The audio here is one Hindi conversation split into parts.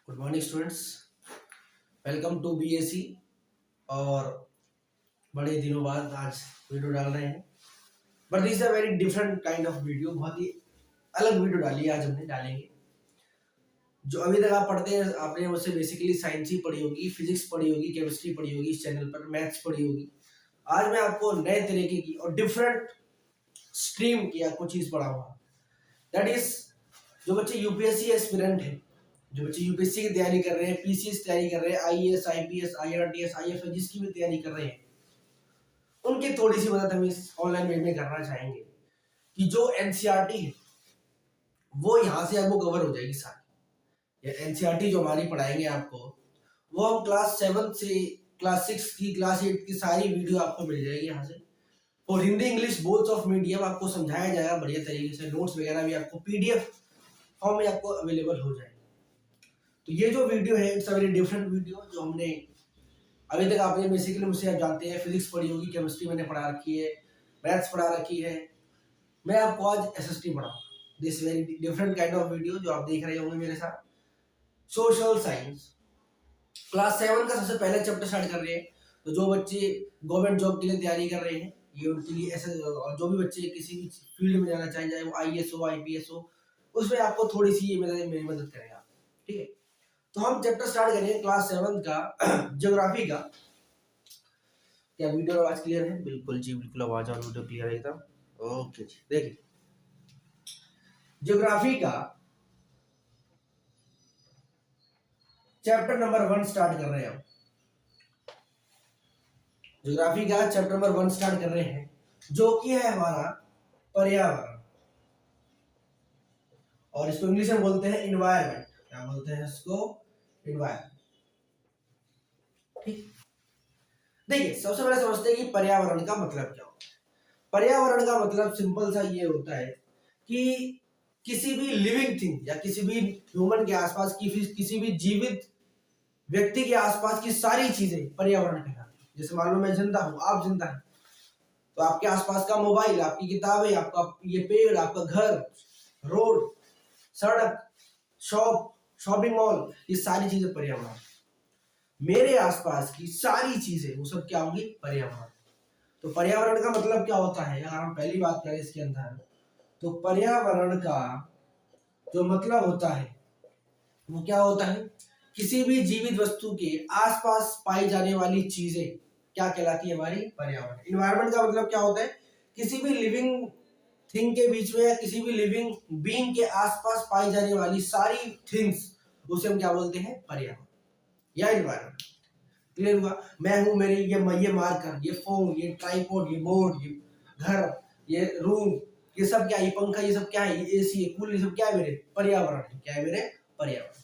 Good morning students, welcome to BSc. और बड़े दिनों बाद आज वीडियो डाल रहे हैं, but this is a very different kind of video. बहुत ही अलग वीडियो डाली है आज हमने डालेंगे। जो अभी तक आप पढ़ते हैं, आपने मुझसे बेसिकली साइंस ही पढ़ी होगी, फिजिक्स पढ़ी होगी, केमिस्ट्री पढ़ी होगी, इस चैनल पर मैथ्स पढ़ी होगी। आज मैं आपको नए तरीके की और डिफरेंट स्ट्रीम की आपको चीज पढ़ाऊंगा। दैट इज, जो बच्चे यूपीएससी एस्पिरेंट हैं, जो बच्चे यूपीएससी की तैयारी कर रहे हैं, पीसीएस तैयारी कर रहे हैं, आईएएस, आईपीएस, आईआरटीएस, आईएफएस, जिसकी भी तैयारी कर रहे हैं, उनकी थोड़ी सी मदद हम इस ऑनलाइन वे में करना चाहेंगे कि जो एनसीईआरटी है वो यहाँ से आपको कवर हो जाएगी सारी। ये एनसीईआरटी जो हमारी पढ़ाएंगे आपको, वो हम क्लास 7 से क्लास 6 की, क्लास 8 की सारी वीडियो आपको मिल जाएगी यहाँ से। और Hindi English both of medium आपको समझाया जाएगा बढ़िया तरीके से। नोट्स वगैरह भी आपको पीडीएफ फॉर्म में आपको अवेलेबल हो जाएगा। तो ये जो वीडियो है, it's a very different video. जो हमने अभी तक, आपने बेसिकली मुझसे आप जानते हैं, फिजिक्स पढ़ी होगी, केमिस्ट्री मैंने पढ़ा रखी है, मैथ्स पढ़ा रखी है। मैं आपको आज एसएसटी पढ़ाऊंगा। This very different kind of video जो आप देख रहे होंगे मेरे साथ। सोशल साइंस क्लास 7 का सबसे पहले चैप्टर स्टार्ट कर रहे हैं। तो जो बच्चे गवर्नमेंट जॉब के लिए तैयारी कर रहे हैं, ये उनके लिए ऐसे, जो भी बच्चे किसी भी फील्ड में जाना चाहें, चाहे वो आईएएस हो, आईपीएस हो, उसमें आपको थोड़ी सी ये मेरी मदद करेगा। ठीक है, तो हम चैप्टर स्टार्ट करेंगे क्लास 7 का ज्योग्राफी का। क्या वीडियो आवाज क्लियर है? बिल्कुल जी, बिल्कुल आवाज और वीडियो क्लियर है एकदम। ओके जी, देखिए ज्योग्राफी का चैप्टर नंबर 1 स्टार्ट कर रहे हैं हम। ज्योग्राफी का चैप्टर नंबर 1 स्टार्ट कर रहे हैं, जो कि है हमारा पर्यावरण, और इसको इंग्लिश में बोलते हैं इन्वायरमेंट। क्या बोलते हैं इसको? इन्वायरमेंट। ठीक, देखिए सबसे पहले समझते हैं कि पर्यावरण का मतलब क्या होता है। पर्यावरण का मतलब सिंपल सा ये होता है कि किसी भी लिविंग थिंग या किसी भी ह्यूमन के आसपास की, किसी भी जीवित व्यक्ति के आसपास की सारी चीजें पर्यावरण कहलाती है। जैसे मान लो मैं जिंदा हूं, आप जिंदा हैं, तो आपके आसपास का मोबाइल, आपकी किताबें, आपका ये पेड़, आपका घर, रोड, सड़क, शॉप, शॉपिंग मॉल, ये सारी चीजें पर्यावरण। मेरे आसपास की सारी चीजें वो सब क्या होंगी? पर्यावरण। तो पर्यावरण का मतलब क्या होता है? अगर हम पहली बात करें इसके अंदर, तो पर्यावरण का जो मतलब होता है वो क्या होता है? किसी भी जीवित वस्तु के आसपास पाई जाने वाली चीजें क्या कहलाती है? हमारी पर्यावरण। इन्वायरमेंट का मतलब क्या होता है? किसी भी लिविंग थिंग के बीच में या किसी भी लिविंग बीइंग के आसपास पाई जाने वाली सारी थिंग्स, उसे हम क्या बोलते हैं? पर्यावरण या इन्वायरमेंट। क्लियर हुआ? मैं हूं, मेरी ये मार्कर, ये फोन, ये ट्राइपॉड, ये बोर्ड, ये घर, ये रूम, ये सब क्या है? ये पंखा, ये सब क्या है? ये एसी, ये कूलर, ये सब क्या है? मेरे पर्यावरण है। क्या है? मेरे पर्यावरण।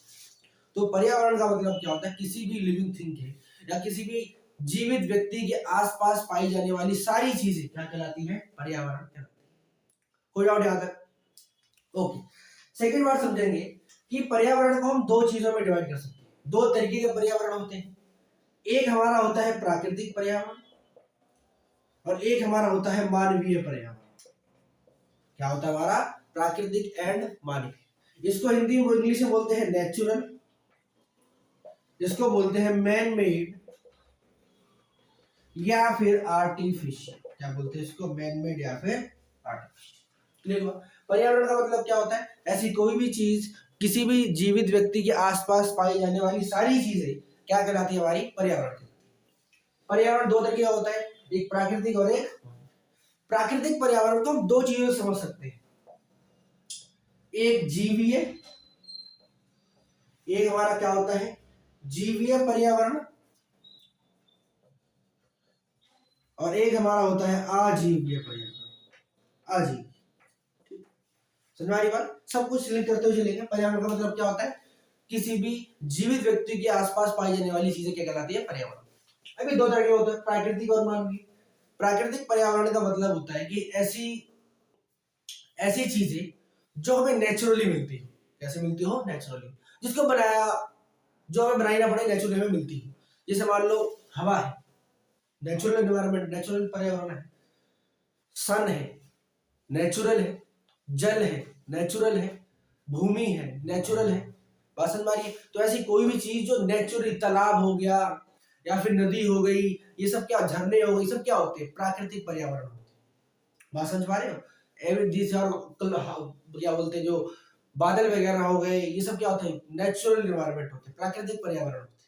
तो पर्यावरण का मतलब क्या होता है? किसी भी लिविंग थिंग के या किसी भी जीवित व्यक्ति के आसपास पाई जाने वाली सारी चीजें क्या कहलाती है? पर्यावरण कहलाती है। कोई डाउट यहां तक? ओके, सेकेंड बात समझेंगे कि पर्यावरण को हम दो चीजों में डिवाइड कर सकते हैं। दो तरीके के पर्यावरण होते हैं। एक हमारा होता है प्राकृतिक पर्यावरण और एक हमारा होता है मानवीय पर्यावरण। क्या होता है हमारा? प्राकृतिक एंड मानवीय। इसको हिंदी में, इंग्लिश में बोलते हैं नेचुरल, जिसको बोलते हैं मैन मेड या फिर आर्टिफिशियल। क्या बोलते हैं इसको? मैन मेड या फिर आर्टिफिशियल। क्लियर हुआ? पर्यावरण का मतलब क्या होता है? ऐसी कोई भी चीज, किसी भी जीवित व्यक्ति के आसपास पाई जाने वाली सारी चीजें क्या कहलाती है? हमारी पर्यावरण। पर्यावरण दो तरह का होता है, एक प्राकृतिक और एक। प्राकृतिक पर्यावरण को हम दो चीजों से समझ सकते हैं, एक जीवीय, एक हमारा क्या होता है? जीवीय पर्यावरण, और एक हमारा होता है अजीवीय पर्यावरण। अजीव, समझ में आ रही बात? सब कुछ सिलेक्ट करते हुए चलेंगे। पर्यावरण का मतलब क्या होता है? किसी भी जीवित व्यक्ति के आसपास पाई जाने वाली चीजें क्या कहलाती है? पर्यावरण। अभी दो तरह के होते हैं, प्राकृतिक और मानवीय। प्राकृतिक पर्यावरण का मतलब होता है कि ऐसी चीजें जो हमें नेचुरली मिलती हो। कैसे मिलती हो? नेचुरली, जिसको बनाया, जो हमें बनाई ना पड़े, नेचुरली हमें मिलती हो। जैसे मान लो हवा है, नेचुरल एनवायरनमेंट, नेचुरल पर्यावरण है। सन है, नेचुरल है। जल है, नेचुरल है। भूमि है, नेचुरल है। बात समझ में आ रही है? तो ऐसी कोई भी चीज जो नेचुरली, तालाब हो गया या फिर नदी हो गई, ये सब क्या, झरने हो गए, सब क्या होते हैं, प्राकृतिक पर्यावरण होते हैं। बात समझ पा रहे हो? एवरी दिस आर क्या बोलते हैं, जो बादल वगैरह हो गए, ये सब क्या होते हैं, नेचुरल इन्वायरमेंट होते हैं, प्राकृतिक पर्यावरण होते हैं।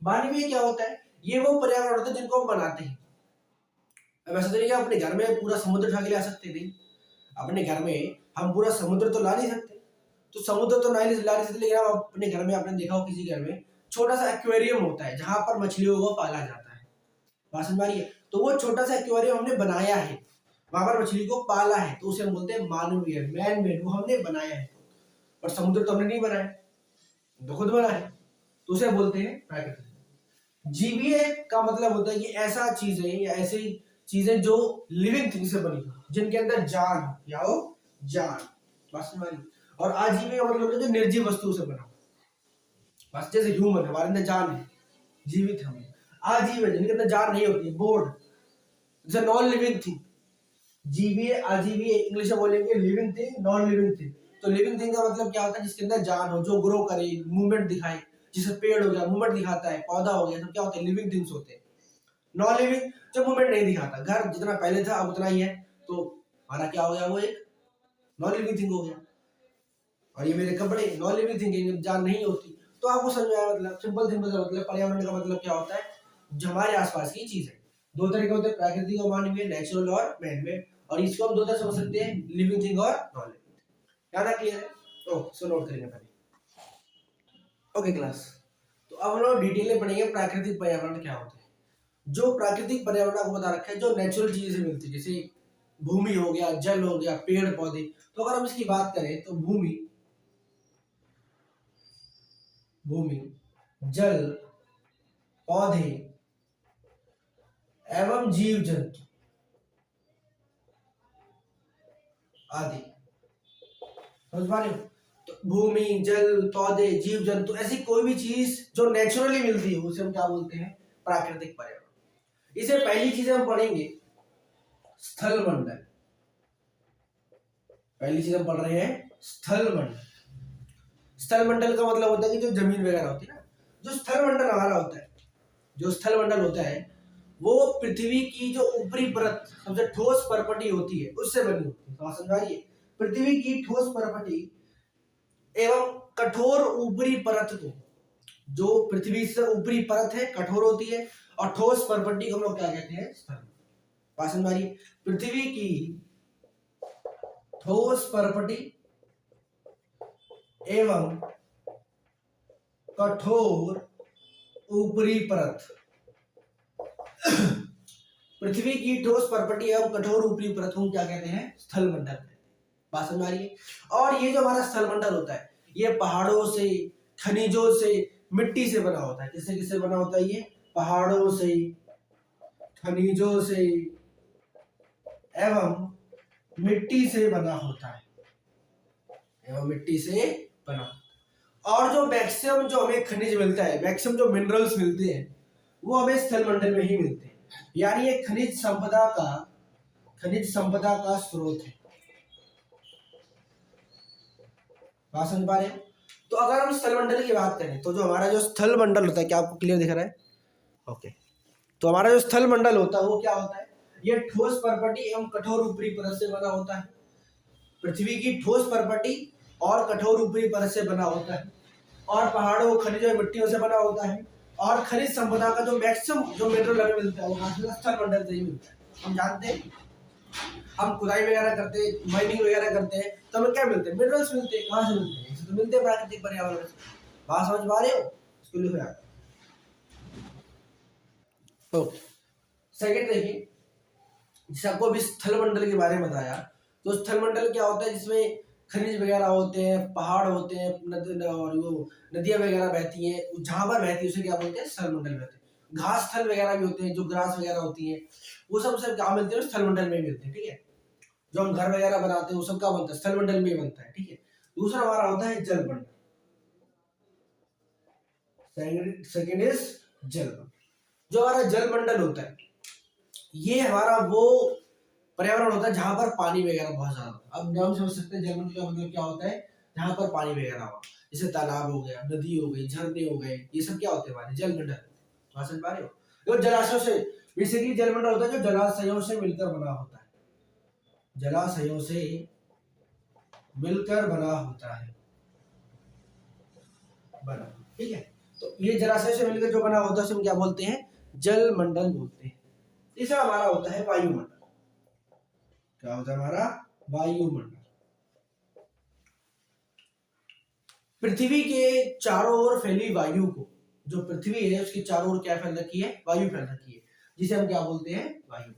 मानवीय क्या होता है, ये वो पर्यावरण होता है जिनको हम बनाते हैं। अब ऐसा तो नहीं कि अपने घर में पूरा समुद्र उठा के ला सकते, नहीं। अपने घर में हम पूरा समुद्र तो ला नहीं सकते, तो समुद्र तो ला नहीं सकते, लेकिन हम अपने घर में, आपने देखा हो किसी घर में छोटा सा एक्वेरियम होता है जहां पर मछलियों को पाला जाता है। बात समझ में आ रही है? तो वो छोटा सा एक्वेरियम हमने बनाया है, वहां पर मछली को पाला है, तो उसे हम बोलते हैं मानवीय, मैन मेड, वो हमने बनाया है। और समुद्र तो हमने नहीं बनाया, तो खुद बना है, तो उसे बोलते हैं प्राकृतिक। जीवीय का मतलब होता है कि ऐसा चीजें या ऐसी चीजें जो लिविंग थिंग से बनी हो, जिनके अंदर जान हो, या हो जान। बात समझ में आ रही है? और आजीवीय का मतलब होता है जो निर्जीव वस्तु से बना हो, बस जैसे ह्यूमन, हमारे अंदर जान है, जीवित हम। आजीव है जिनके अंदर जान नहीं होती है, बोर्ड, जैसे नॉन लिविंग थिंग। जीवीय, आजीवीय, इंग्लिश में बोलेंगे living thing, non living thing. तो लिविंग थिंग का मतलब क्या होता है, जिसके अंदर जान हो, जो ग्रो करे, मूवमेंट दिखाए, जैसे पेड़ हो गया मूवमेंट दिखाता है, पौधा हो गया, तो क्या होते हैं, लिविंग थिंग्स होते हैं। नॉन लिविंग जो मूवमेंट नहीं दिखाता, घर जितना पहले था अब उतना ही है, तो हमारा क्या हो गया, वो एक नॉन लिविंग थिंग हो गया। और ये मेरे कपड़े नॉन लिविंग थिंग है, जान नहीं होती। तो आपको समझ में आया, मतलब सिंपल सिंपल सा मतलब पर्यावरण का मतलब क्या होता है, जो हमारे आसपास की चीज है। दो तरीके होते हैं, प्राकृतिक और मानवीय, नेचुरल और मैन मेड। और इसको हम दो तरह समझ सकते हैं, लिविंग थिंग और नॉन लिविंग थिंग। याद आ क्लियर है? तो सो नोट करेंगे पहले। ओके क्लास, तो अब हम लोग डिटेल में पढ़ेंगे प्राकृतिक पर्यावरण क्या होता है। जो प्राकृतिक पर्यावरण आपको बता रखा है, जो नेचुरल चीजें से मिलती है, जैसे भूमि हो गया, जल हो गया, पेड़ पौधे। तो अगर हम इसकी बात करें तो भूमि, जल, पौधे एवं जीव जंतु आदि। समझ पा रहे हो? तो भूमि, जल, पौधे, जीव जंतु, ऐसी कोई भी चीज जो नेचुरली मिलती है उसे हम क्या बोलते हैं, प्राकृतिक पर्यावरण। इसे पहली चीज हम पढ़ेंगे स्थल मंडल। पहली चीज हम पढ़ रहे हैं स्थल मंडल। स्थल मंडल का मतलब होता है कि जो जमीन वगैरह होती है ना, जो स्थल मंडल हमारा होता है, जो स्थल मंडल होता है वो पृथ्वी की जो ऊपरी परत, सबसे ठोस परपटी होती है, उससे बनी होती है। तो समझ आ रही है? पृथ्वी की ठोस परपटी एवं कठोर ऊपरी परत को, जो पृथ्वी से ऊपरी परत है कठोर होती है, और ठोस परपटी को हम लोग क्या कहते हैं, स्थल। बात समझ आ रही है? पृथ्वी की ठोस परपटी एवं कठोर ऊपरी परत, पृथ्वी की ठोस परपटी एवं कठोर ऊपरी परत को क्या कहते हैं, स्थल मंडल। बात समझ आ रही है? और ये जो हमारा स्थल मंडल होता है, ये पहाड़ों से, खनिजों से, मिट्टी से बना होता है। किससे किससे बना होता है ये? पहाड़ों से, खनिजों से एवं मिट्टी से बना होता है, एवं मिट्टी से बना। और जो मैक्सिमम जो हमें खनिज मिलता है, मैक्सिमम जो मिनरल्स मिलते हैं, वो हमें स्थल मंडल में ही मिलते हैं। यानी ये खनिज संपदा का स्रोत है। बात समझ पा रहे हैं? तो अगर हम स्थल मंडल की बात करें, तो जो हमारा जो स्थल मंडल होता है, क्या आपको क्लियर दिख रहा है? ओके। तो हमारा जो स्थल मंडल होता है वो क्या होता है, ये ठोस परपटी एवं कठोर ऊपरी परत से बना होता है। पृथ्वी की ठोस परपटी और कठोर ऊपरी परत से बना होता है, और पहाड़ों, खनिजों, मिट्टियों से बना होता है। और खनिज संपदा का जो मैक्सिमम जो मिनरल हमें मिलता है वो स्थल मंडल से ही मिलता है। हम जानते हैं, हम खुदाई वगैरह करते हैं, माइनिंग वगैरह करते हैं, तो हमें क्या मिलते हैं, मिनरल्स मिलते हैं। कहाँ से मिलते हैं? तो मिलते हैं प्राकृतिक पर्यावरण से। बात समझ पा रहे हो? इसको लिखो यार। ओके, सेकंड देखिए, जैसे आपको अभी स्थल मंडल के बारे में बताया, तो स्थल मंडल क्या होता है, जिसमें खनिज वगैरह होते हैं, पहाड़ होते हैं, और वो नदियां वगैरह बहती हैं, जहां पर बहती है उसे क्या बोलते हैं, स्थल मंडल बहते हैं। घास स्थल वगैरह भी होते हैं, जो ग्रास वगैरह होती है, वो सब कहाँ मिलते हैं, स्थल मंडल में मिलते हैं। ठीक है? जो हम घर वगैरह बनाते हैं वो सब क्या बनता है, स्थल मंडल में बनता है। ठीक है? दूसरा हमारा होता है जल मंडल। सेकंड इज जल मंडल। जो हमारा जल मंडल होता है, ये हमारा वो पर्यावरण होता है जहां पर पानी वगैरह बहुत ज्यादा होता है। अब नाम समझ सकते हैं, जल मंडल का मतलब क्या होता है, जहाँ पर पानी वगैरह हो, जैसे तालाब हो गया, नदी हो गई, झरने हो गए, ये सब क्या होते हैं हमारे जलमंडल। बात समझ पा रहे हो? तो जलाशयों से बेसिकली जलमंडल होता है जो जलाशयों से मिलकर बना होता है, जलाशयों से मिलकर बना होता है, बना, ठीक है। तो ये जलाशय से मिलकर जो बना होता है उसे हम क्या बोलते हैं? जलमंडल बोलते हैं। तीसरा हमारा होता है वायुमंडल। क्या होता है हमारा? वायुमंडल। पृथ्वी के चारों ओर फैली वायु को, जो पृथ्वी है उसके चारों ओर क्या फैल रखी है? वायु फैल रखी है, जिसे हम क्या बोलते हैं? वायु।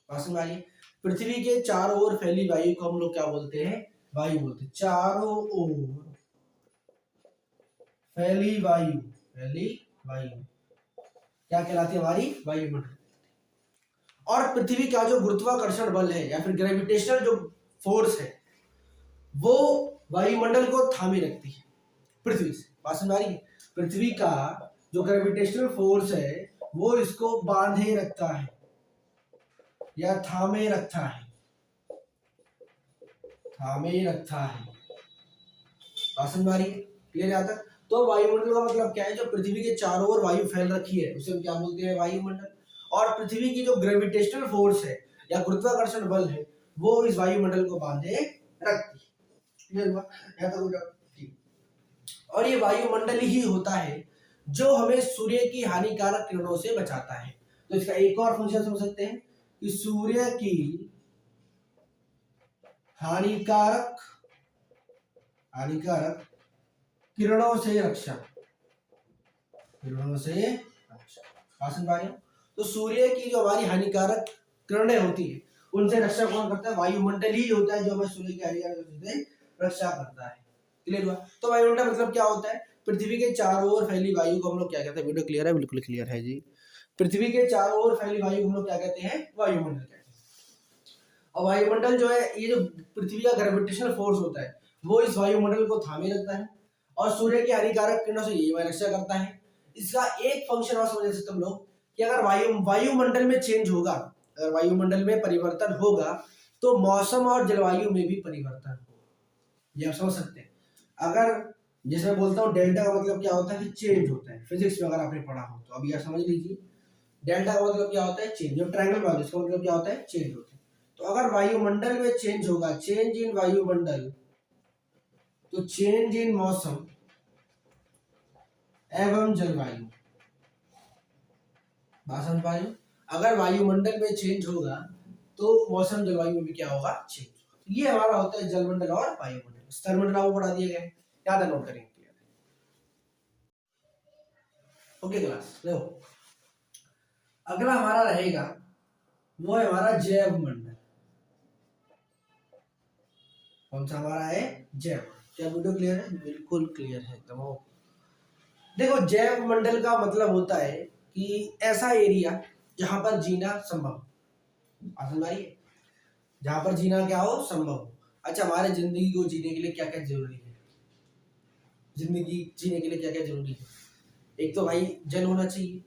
बात समझ आ रही है? पृथ्वी के चारों ओर फैली वायु को हम लोग क्या बोलते हैं? वायु बोलते हैं। चारों ओर फैली वायु, फैली वायु क्या कहलाती है? हमारी वायुमंडल। और पृथ्वी का जो गुरुत्वाकर्षण बल है या फिर ग्रेविटेशनल जो फोर्स है वो वायुमंडल को थामे रखती है पृथ्वी से। बात समझ आ रही है? पृथ्वी का जो ग्रेविटेशनल फोर्स है वो इसको बांधे रखता है या थामे रखता है, थामे रखता है। बात समझ आ रही है? क्लियर आता? तो वायुमंडल का मतलब क्या है? जो पृथ्वी के चारों ओर वायु फैल रखी है उसे हम क्या बोलते हैं? वायुमंडल। और पृथ्वी की जो ग्रेविटेशनल फोर्स है या गुरुत्वाकर्षण बल है वो इस वायुमंडल को बांधे रखती है। क्लियर हुआ? या तो और ये वायुमंडल ही होता है जो हमें सूर्य की हानिकारक किरणों से बचाता है। तो इसका एक और फंक्शन समझ सकते हैं कि सूर्य की हानिकारक हानिकारक किरणों से रक्षा, किरणों से रक्षा। समझ पा रहे हो? तो सूर्य की जो हमारी हानिकारक किरणें होती है उनसे रक्षा कौन करता है? वायुमंडल ही होता है जो हमें सूर्य की हानिकारक से रक्षा करता है। क्लियर हुआ? तो वायुमंडल मतलब क्या होता है? पृथ्वी के चारों ओर फैली वायु को हम लोग क्या कहते हैं? वीडियो क्लियर है? बिल्कुल क्लियर है जी। पृथ्वी के चारों ओर फैली वायु को हम लोग क्या कहते हैं? वायुमंडल कहते हैं। और वायुमंडल जो है ये जो पृथ्वी का ग्रेविटेशनल फोर्स होता है वो इस वायुमंडल को थामे रखता है और सूर्य की हानिकारक किरणों से ये रक्षा करता है। इसका एक फंक्शन और समझ सकते हम लोग कि अगर वायुमंडल में चेंज होगा, अगर वायुमंडल में परिवर्तन होगा तो मौसम और जलवायु में भी परिवर्तन होगा। ये आप समझ सकते हैं। अगर जैसे मैं बोलता हूँ डेल्टा का मतलब क्या होता है? कि चेंज होता है। फिजिक्स में अगर आपने पढ़ा हो तो अभी आप समझ लीजिए डेल्टा का मतलब क्या होता है? चेंज। जो ट्रायंगल वाला इसका मतलब क्या होता है? चेंज होता है। तो अगर वायुमंडल में चेंज होगा, चेंज इन वायुमंडल, तो चेंज इन मौसम एवं जलवायु। बात समझ पा रहे हो? अगर वायुमंडल में चेंज होगा तो मौसम जलवायु में भी क्या होगा? चेंज। ये हमारा होता है जलमंडल और वायुमंडल। स्थलमंडल आपको पढ़ा दिए गए, याद है? नोट करेंगे। ओके क्लास, देखो अगला हमारा रहेगा वो है हमारा जैव मंडल। कौन सा हमारा है? जैव। क्या वीडियो क्लियर है? बिल्कुल क्लियर है एकदम। देखो जैव मंडल का मतलब होता है कि ऐसा एरिया जहां पर जीना संभव, जहां पर जीना क्या हो? संभव हो। अच्छा, हमारे जिंदगी को जीने के लिए क्या क्या जरूरी है? जिंदगी जीने के लिए क्या क्या जरूरी है? एक तो भाई जल होना चाहिए,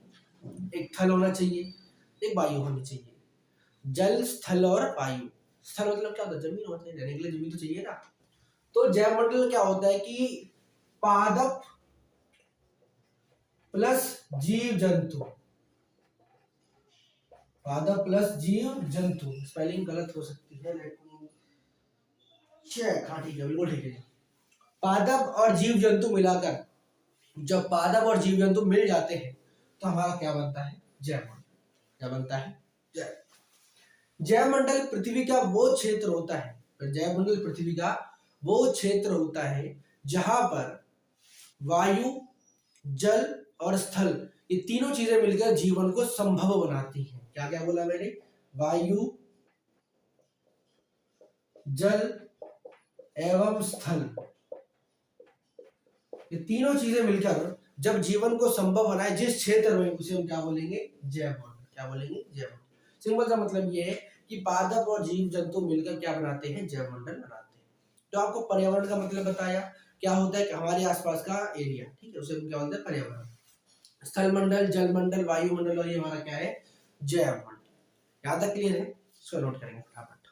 एक थल होना चाहिए, एक वायु होनी चाहिए। जल, स्थल और वायु। स्थल मतलब क्या होता है? जमीन होती है, रहने के लिए जमीन तो चाहिए ना। तो जैव मंडल क्या होता है कि पादप प्लस जीव जंतु, पादप प्लस जीव जंतु। स्पेलिंग गलत हो सकती है, लेट मी चेक। हाँ ठीक है, बिल्कुल ठीक है। पादप और जीव जंतु मिलाकर, जब पादप और जीव जंतु मिल जाते हैं तो हमारा क्या बनता है? जैव मंडल। क्या बनता है? जैव मंडल पृथ्वी का वो क्षेत्र होता है, जैव मंडल पृथ्वी का वो क्षेत्र होता है जहां पर वायु, जल और स्थल ये तीनों चीजें मिलकर जीवन को संभव बनाती हैं। क्या क्या बोला मैंने? वायु, जल एवं स्थल, ये तीनों चीजें मिलकर जब जीवन को संभव बनाए जिस क्षेत्र में, उसे हम क्या बोलेंगे? जैव मंडल। क्या बोलेंगे? जैव मंडल। सिंपल सा मतलब ये है कि पादप और जीव जंतु मिलकर क्या बनाते हैं? जैव मंडल बनाते हैं। तो आपको पर्यावरण का मतलब बताया क्या होता है कि हमारे आसपास का एरिया, ठीक है, उसे हम क्या बोलते हैं? पर्यावरण। स्थल मंडल, जल मंडल, वायुमंडल और ये हमारा क्या है? जैव मंडल। यहां तक क्लियर है? इसको नोट करेंगे फटाफट।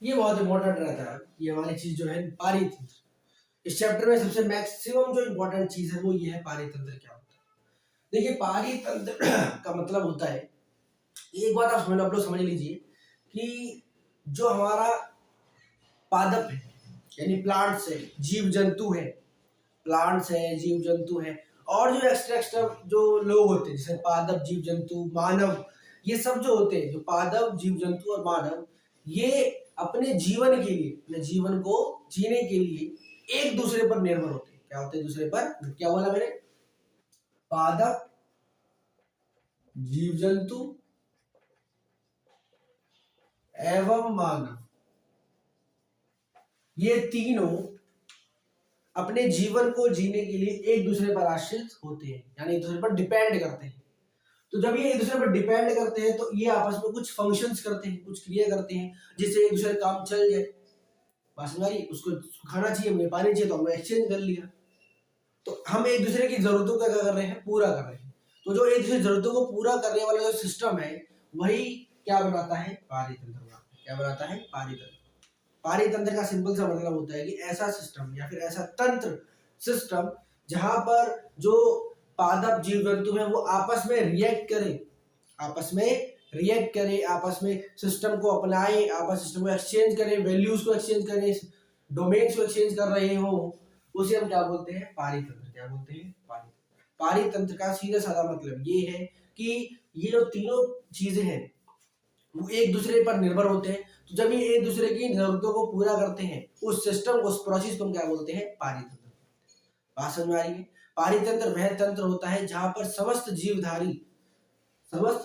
ये बहुत इंपॉर्टेंट रहता है। ये हमारी चीज जो है पारितंत्र, इस चैप्टर में सबसे मैक्सिमम जो इम्पोर्टेंट चीज है वो ये है पारितंत्र क्या होता है। देखिए पारितंत्र का मतलब होता है, एक बात आप लोग समझ लीजिए कि जो हमारा पादप है यानी प्लांट्स है, जीव जंतु है, प्लांट्स है, जीव जंतु है, और जो एक्स्ट्रा एक्स्ट्रा जो लोग होते हैं जैसे पादप, जीव जंतु, मानव, ये सब जो होते हैं, जो पादप, जीव जंतु और मानव, ये अपने जीवन के लिए, अपने जीवन को जीने के लिए एक दूसरे पर निर्भर होते हैं। क्या होते हैं दूसरे पर? क्या बोला मैंने? पादप, जीव जंतु एवं मानव, ये तीनों अपने जीवन को जीने के लिए एक दूसरे पर आश्रित होते हैं, यानी एक दूसरे पर डिपेंड करते हैं। तो जब ये एक दूसरे पर डिपेंड करते हैं तो ये आपस में कुछ फंक्शंस करते हैं, कुछ क्रिया करते हैं, जिससे एक दूसरे का काम चल जाए। बात समझ आ रही? उसको खाना चाहिए, मुझे पानी चाहिए, तो हमने एक्सचेंज कर लिया। तो हम एक दूसरे की जरूरतों का क्या कर रहे हैं? पूरा कर रहे हैं। तो जो एक दूसरे जरूरतों को पूरा करने वाला जो सिस्टम है वही क्या बनाता है? पारितंत्र बनाता है। क्या बनाता है? पारितंत्र। पारितंत्र का सिंपल सा मतलब होता है कि ऐसा सिस्टम या फिर ऐसा तंत्र, सिस्टम, जहां पर जो पादप, जीव जंतु है वो आपस में रिएक्ट करें, आपस में रिएक्ट करें, आपस में सिस्टम को अपनाए, आपस सिस्टम को एक्सचेंज करें, वैल्यूज को एक्सचेंज करें, डोमेन्स को एक्सचेंज कर रहे हो, उसे हम क्या बोलते हैं? पारितंत्र। क्या बोलते हैं? पारितंत्र। पारितंत्र का सीधा साधा मतलब ये है कि ये जो तीनों चीजें हैं वो एक दूसरे पर निर्भर होते हैं। तो जब ये एक दूसरे की जरूरतों को पूरा करते हैं, उस सिस्टम, उस प्रोसेस को हम क्या बोलते हैं? पारितंत्र। बात समझ में आ रही है? पारितंत्र वह तंत्र होता है जहां पर समस्त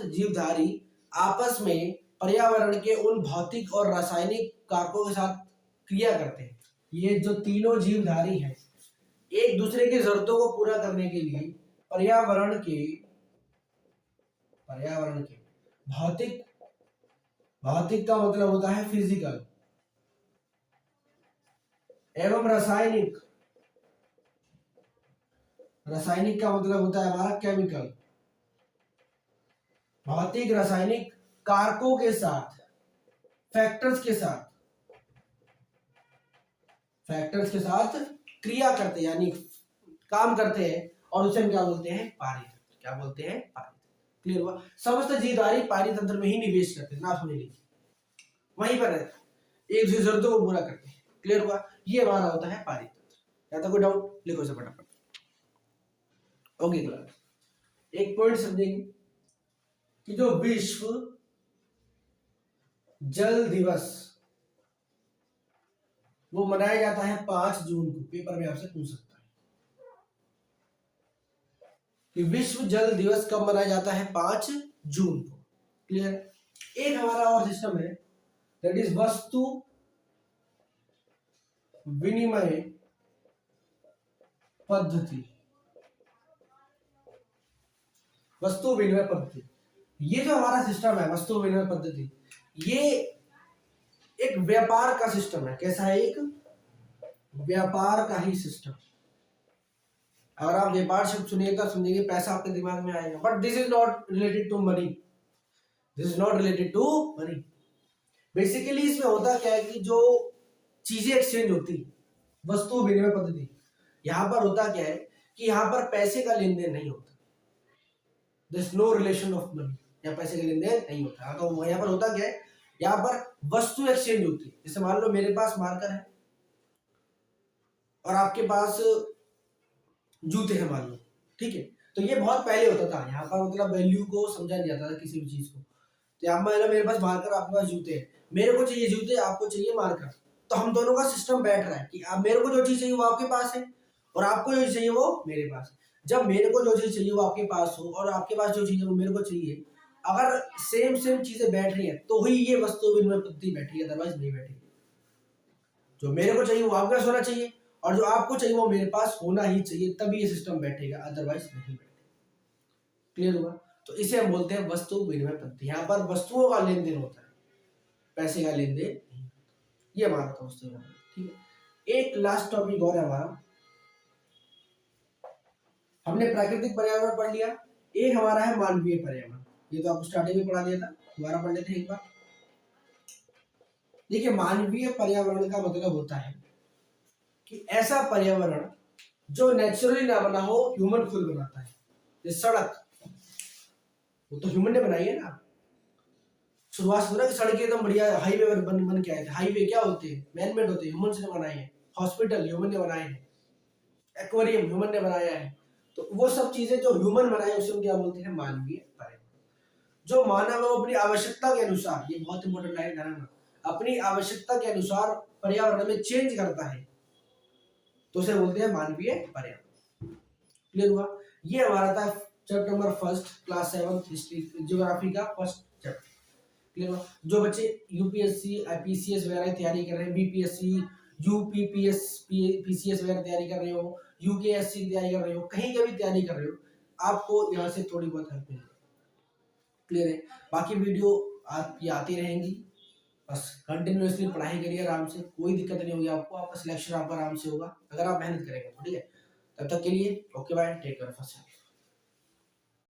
जीवधारी आपस में पर्यावरण के उन भौतिक और रासायनिक कारकों के साथ क्रिया करते हैं। ये जो तीनों जीवधारी हैं एक दूसरे की जरूरतों को पूरा करने के लिए पर्यावरण के भौतिक, भौतिक का मतलब होता है फिजिकल, एवं रासायनिक, रासायनिक का मतलब होता है हमारा केमिकल, भौतिक रासायनिक कारकों के साथ, फैक्टर्स के साथ क्रिया करते हैं, यानी काम करते हैं, और उसे हम क्या बोलते हैं? पारितंत्र। क्या बोलते हैं? पारितंत्र। क्लियर हुआ? समस्त जीवधारी पारितंत्र में ही निवेश करते हैं, ना समझ लीजिए, वहीं पर रहते हैं, एक दूसरी जरूरतों को पूरा करते हैं। क्लियर हुआ? ये हमारा होता है पारितंत्र। या तो कोई डाउट? लिखो इसे फटाफट। ओके क्लास, एक पॉइंट समझेंगे कि जो विश्व जल दिवस वो मनाया जाता है 5 जून को। पेपर में आपसे पूछ सकता है कि विश्व जल दिवस कब मनाया जाता है? 5 जून को। क्लियर? एक हमारा और सिस्टम है, दैट इज वस्तु विनिमय पद्धति। वस्तु विनिमय पद्धति, ये जो हमारा सिस्टम है वस्तु विनिमय पद्धति, ये एक व्यापार का सिस्टम है। कैसा है? एक व्यापार का ही सिस्टम। अगर आप व्यापार शब्द सुनिए तो समझिए पैसा आपके दिमाग में आएगा, but this is not related to money, this is not related to money. Basically इसमें होता क्या है कि जो चीजें एक्सचेंज होती, वस्तु विनिमय पद्धति, यहां पर होता क्या है कि यहां पर पैसे का लेन देन नहीं होता, this no relation of money, या पैसे का लेन देन नहीं होता। तो यहाँ पर होता क्या है, यहाँ पर वस्तु एक्सचेंज होती है। जैसे मान लो मेरे पास मार्कर है और आपके पास जूते हैं मान लो, ठीक है? तो ये बहुत पहले होता था, यहाँ पर मतलब वैल्यू को समझा नहीं जाता था किसी भी चीज को। तो यहाँ मान लो मेरे पास मार्कर, आपके पास जूते हैं, मेरे को चाहिए जूते, आपको चाहिए मार्कर, तो हम दोनों का सिस्टम बैठ रहा है कि आप, मेरे को जो चीज चाहिए वो आपके पास है और आपको जो चाहिए वो मेरे पास है। जब मेरे को जो चीज चाहिए वो आपके पास हो और आपके पास जो चीज है वो मेरे को चाहिए, अगर सेम चीजें बैठ रही है तो ही ये वस्तु विनिमय पद्धति बैठी है, अदरवाइज नहीं बैठी। जो मेरे को चाहिए वो आपके पास होना चाहिए और जो आपको चाहिए वो मेरे पास होना ही चाहिए, तभी ये सिस्टम बैठेगा, अदरवाइज नहीं बैठेगा। क्लियर हुआ? तो इसे हम बोलते हैं वस्तु विनिमय पद्धति। यहाँ पर वस्तुओं का लेन देन होता है, पैसे का लेन देन नहीं। ये हमारा था वस्तु विनिमय। ठीक है, एक लास्ट टॉपिक और है हमारा, हमने प्राकृतिक पर्यावरण पढ़ लिया, एक हमारा है मानवीय पर्यावरण। ये तो आपको स्टार्टिंग में पढ़ा दिया था, दोबारा पढ़ लेते हैं एक बार। देखिए, मानवीय पर्यावरण का मतलब होता है कि ऐसा पर्यावरण जो नेचुरली ना बना हो, ह्यूमन खुद बनाता है। जैसे सड़क, वो तो ह्यूमन ने बनाई है ना। शुरुआत से ना कि सड़कें एकदम बढ़िया हाईवे बन के आए थे। हाईवे क्या होते हैं? मैन मेड होते हैं, ह्यूमन ने बनाए हैं। हॉस्पिटल ह्यूमन ने बनाए हैं, एक्वेरियम ह्यूमन ने बनाया है। तो वो सब चीजें जो ह्यूमन बनाए उसे हम क्या बोलते हैं? मानवीय पर्यावरण। जो मानव है वो अपनी आवश्यकता के अनुसार, ये बहुत इंपॉर्टेंट लाइन ध्यान रखना, अपनी आवश्यकता के अनुसार पर्यावरण में चेंज करता है, तो उसे बोलते हैं मानवीय पर्यावरण। क्लियर हुआ? ये हमारा था chapter number first, class 7 history geography का फर्स्ट चैप्टर। क्लियर हुआ? जो बच्चे यूपीएससी पीसीएस वगैरह की तैयारी कर रहे हैं, बीपीएससी यूपीपीएस पीसीएस वगैरह तैयारी कर रहे हो, यूकेएससी की तैयारी कर रहे हो, कहीं का भी तैयारी कर रहे हो, आपको यहाँ से थोड़ी बहुत हेल्प मिलेगी। क्लियर है? बाकी वीडियो आपकी आती रहेंगी, बस कंटिन्यूअसली पढ़ाई करिए आराम से, कोई दिक्कत नहीं होगी आपको, आपका सिलेक्शन आपका आराम से होगा अगर आप मेहनत करेंगे। ठीक है? तब तक के लिए okay bye, take care of yourself.